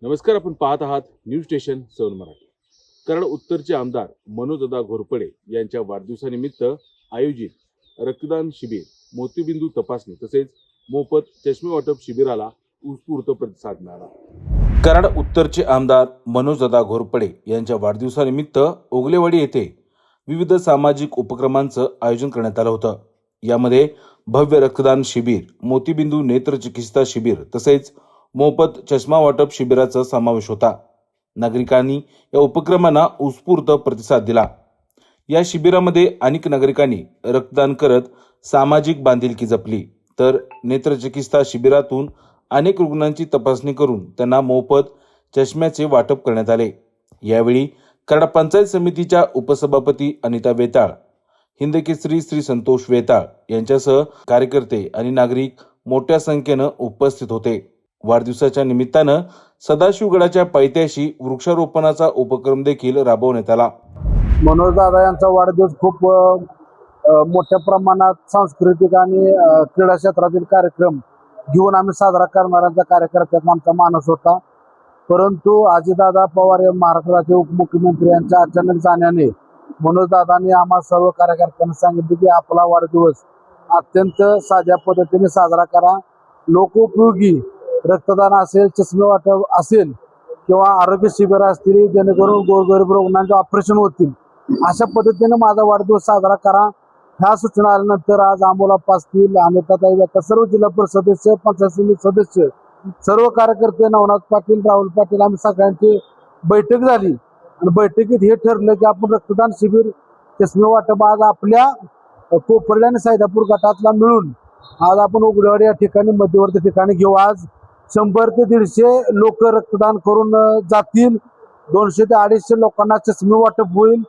नमस्कार, आपण पाहत आहात न्यूज स्टेशन 7 मराठी। कराड उत्तरचे आमदार मनोजदादा घोरपडे यांच्या वाढदिवसानिमित्त आयोजित रक्तदान शिबिर, मोतीबिंदू तपासणी तसेच मोफत चष्मे वाटप शिबिराला उत्स्फूर्त प्रतिसाद मिळाला। कराड उत्तरचे आमदार मनोजदादा घोरपडे यांच्या वाढदिवसानिमित्त ओगलेवाडी येथे विविध सामाजिक उपक्रमांचं आयोजन करण्यात आलं होतं। यामध्ये भव्य रक्तदान शिबिर, मोतीबिंदू नेत्रचिकित्सा शिबिर तसेच मोफत चष्मा वाटप शिबिराचा समावेश होता। नागरिकांनी या उपक्रमांना उत्स्फूर्त प्रतिसाद दिला। या शिबिरामध्ये अनेक नागरिकांनी रक्तदान करत सामाजिक बांधिलकी जपली, तर नेत्रचिकित्सा शिबिरातून अनेक रुग्णांची तपासणी करून त्यांना मोफत चष्म्याचे वाटप करण्यात आले। यावेळी कराड पंचायत समितीच्या उपसभापती अनिता वेताळ, हिंदकेसरी श्री संतोष वेताळ यांच्यासह कार्यकर्ते आणि नागरिक मोठ्या संख्येनं उपस्थित होते। वाढदिवसाच्या निमित्तानं सदाशिवगडाच्या पायथ्याशी वृक्षारोपणाचा उपक्रम देखील राबवण्यात आला। मनोजदादा यांचा वाढदिवस खूप मोठ्या प्रमाणात सांस्कृतिक आणि क्रीडा क्षेत्रातील कार्यक्रम घेऊन आम्ही साजरा करणाऱ्यांचा कार्यकर्त्यांचा आमचा मानस होता। परंतु अजितदादा पवार हे महाराष्ट्राचे उपमुख्यमंत्री यांच्या अचानक जाण्याने मनोजदादांनी आम्हा सर्व कार्यकर्त्यांना सांगितले की आपला वाढदिवस अत्यंत साध्या पद्धतीने साजरा करा। लोकोपयोगी रक्तदान असेल, चष्मे वाटप असेल किंवा आरोग्य शिबिर असतील, जेणेकरून गोरगरीब रुग्णांचे ऑपरेशन होतील, अशा पद्धतीने माझा वाढदिवस साजरा करा। ह्या सूचना आल्यानंतर आज अमोला पाटील, अनिताताई वेताळ, सर्व जिल्हा परिषद सदस्य, पंचायत समिती सदस्य, सर्व कार्यकर्ते, नवनाथ पाटील, राहुल पाटील, आम्ही सगळ्यांची बैठक झाली आणि बैठकीत हे ठरलं की आपण रक्तदान शिबिर, चष्मे वाटप आज आपल्या कोपर्डे आणि सैदापूर गटातला मिळून आज आपण उघडवाडी या ठिकाणी मध्यवर्ती ठिकाणी घेऊ। आज 100 ते 150 लोक रक्तदान करून जातील। 200 ते 250 लोकांना चष्मे वाटप होईल।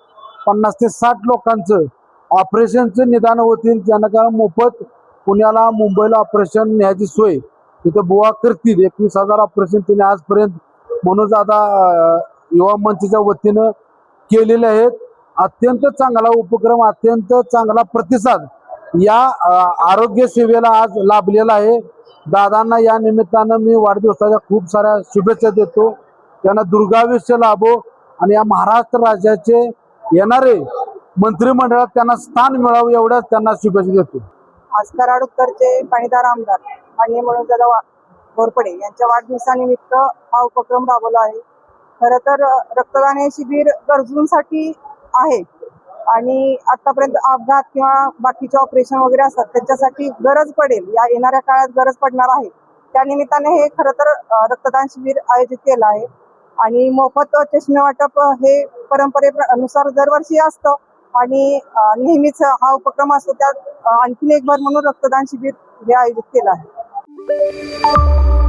50 ते 60 लोकांचं ऑपरेशनचं निदान होतील, ज्यांना मोफत पुण्याला, मुंबईला ऑपरेशन न्यायची सोय तिथे बुवा करतील। 21,000 ऑपरेशन तिने आजपर्यंत मनोजदादा युवा मंचच्या वतीनं केलेले आहेत। अत्यंत चांगला उपक्रम, अत्यंत चांगला प्रतिसाद या आरोग्य सेवेला आज लाभलेला आहे। दादांना या निमित्तानं मी वाढदिवसाच्या खूप साऱ्या शुभेच्छा देतो। त्यांना दुर्गायुष्य लाभो आणि या महाराष्ट्र राज्याचे येणारे मंत्रिमंडळात त्यांना स्थान मिळावं एवढ्याच त्यांना शुभेच्छा देतो। आज कराड उत्तरचे पाणीदार आमदार माननीय मनोजदादा घोरपडे यांच्या वाढदिवसानिमित्त हा उपक्रम राबवला आहे। खरं तर रक्तदान हे शिबिर गरजूंसाठी आहे आणि आतापर्यंत अपघात किंवा बाकीचे ऑपरेशन वगैरे असतात त्यांच्यासाठी गरज पडेल, या येणाऱ्या काळात गरज पडणार आहे। त्या निमित्ताने हे खरं तर रक्तदान शिबिर आयोजित केलं आहे आणि मोफत चष्मे वाटप हे परंपरेनुसार दरवर्षी असतं आणि नेहमीच हा उपक्रम असतो। त्यात आणखीन एक भर म्हणून रक्तदान शिबिर हे आयोजित केलं आहे।